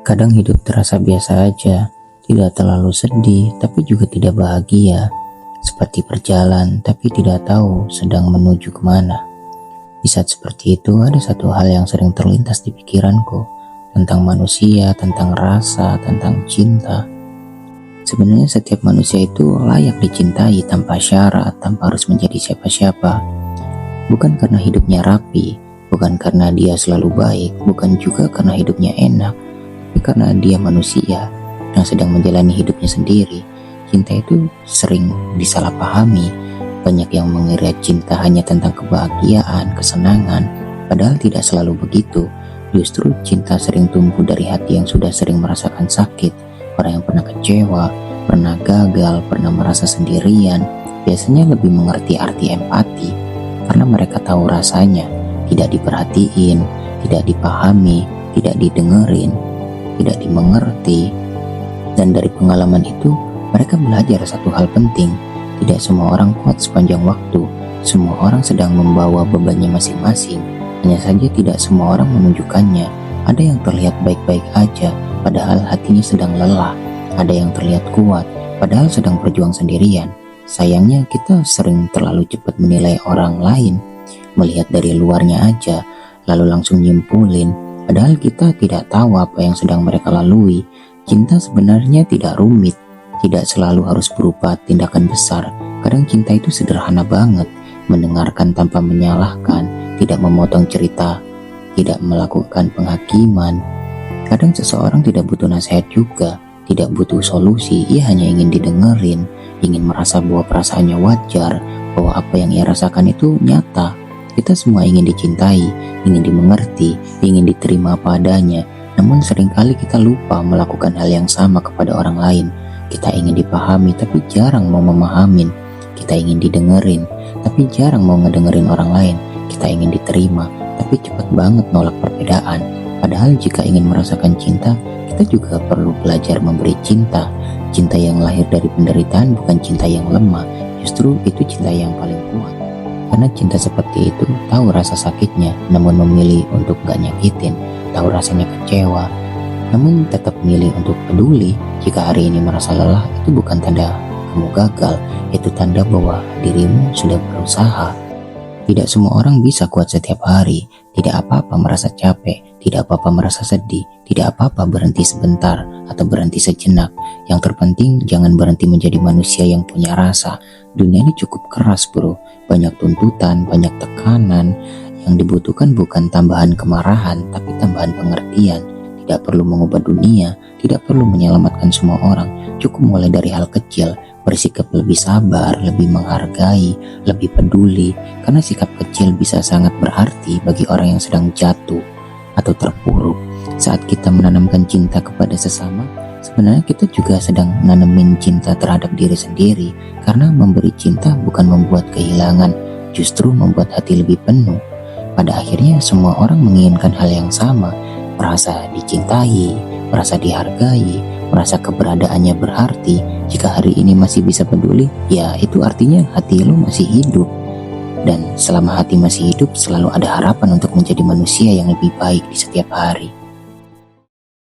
Kadang hidup terasa biasa aja, tidak terlalu sedih tapi juga tidak bahagia. Seperti berjalan tapi tidak tahu sedang menuju kemana. Di saat seperti itu ada satu hal yang sering terlintas di pikiranku, tentang manusia, tentang rasa, tentang cinta. Sebenarnya setiap manusia itu layak dicintai tanpa syarat, tanpa harus menjadi siapa-siapa. Bukan karena hidupnya rapi, bukan karena dia selalu baik, bukan juga karena hidupnya enak, tapi karena dia manusia yang sedang menjalani hidupnya sendiri. Cinta itu sering disalahpahami. Banyak yang mengira cinta hanya tentang kebahagiaan, kesenangan, padahal tidak selalu begitu. Justru cinta sering tumbuh dari hati yang sudah sering merasakan sakit. Orang yang pernah kecewa, pernah gagal, pernah merasa sendirian, biasanya lebih mengerti arti empati, karena mereka tahu rasanya tidak diperhatiin, tidak dipahami, tidak didengerin, tidak dimengerti. Dan dari pengalaman itu, mereka belajar satu hal penting. Tidak semua orang kuat sepanjang waktu. Semua orang sedang membawa bebannya masing-masing. Hanya saja tidak semua orang menunjukkannya. Ada yang terlihat baik-baik aja, padahal hatinya sedang lelah. Ada yang terlihat kuat, padahal sedang berjuang sendirian. Sayangnya kita sering terlalu cepat menilai orang lain, melihat dari luarnya aja, lalu langsung nyimpulin. Padahal kita tidak tahu apa yang sedang mereka lalui. Cinta sebenarnya tidak rumit, tidak selalu harus berupa tindakan besar. Kadang cinta itu sederhana banget, mendengarkan tanpa menyalahkan, tidak memotong cerita, tidak melakukan penghakiman. Kadang seseorang tidak butuh nasihat juga, tidak butuh solusi, ia hanya ingin didengerin, ingin merasa bahwa perasaannya wajar, bahwa apa yang ia rasakan itu nyata. Kita semua ingin dicintai, ingin dimengerti, ingin diterima apa adanya. Namun seringkali kita lupa melakukan hal yang sama kepada orang lain. Kita ingin dipahami tapi jarang mau memahamin. Kita ingin didengerin tapi jarang mau ngedengerin orang lain. Kita ingin diterima tapi cepat banget nolak perbedaan. Padahal jika ingin merasakan cinta, kita juga perlu belajar memberi cinta. Cinta yang lahir dari penderitaan bukan cinta yang lemah. Justru itu cinta yang paling kuat. Karena cinta seperti itu tahu rasa sakitnya, namun memilih untuk gak nyakitin. Tahu rasanya kecewa, namun tetap milih untuk peduli. Jika hari ini merasa lelah, itu bukan tanda kamu gagal, itu tanda bahwa dirimu sudah berusaha. Tidak semua orang bisa kuat setiap hari. Tidak apa-apa merasa capek, tidak apa-apa merasa sedih, tidak apa-apa berhenti sebentar atau berhenti sejenak. Yang terpenting jangan berhenti menjadi manusia yang punya rasa. Dunia ini cukup keras bro, banyak tuntutan, banyak tekanan. Yang dibutuhkan bukan tambahan kemarahan, tapi tambahan pengertian. Tidak perlu mengubah dunia, tidak perlu menyelamatkan semua orang. Cukup mulai dari hal kecil, bersikap lebih sabar, lebih menghargai, lebih peduli. Karena sikap kecil bisa sangat berarti bagi orang yang sedang jatuh atau terpuruk. Saat kita menanamkan cinta kepada sesama, sebenarnya kita juga sedang nanemin cinta terhadap diri sendiri. Karena memberi cinta bukan membuat kehilangan, justru membuat hati lebih penuh. Pada akhirnya semua orang menginginkan hal yang sama, merasa dicintai, merasa dihargai, merasa keberadaannya berarti. Jika hari ini masih bisa peduli, ya itu artinya hati lo masih hidup. Dan selama hati masih hidup, selalu ada harapan untuk menjadi manusia yang lebih baik di setiap hari.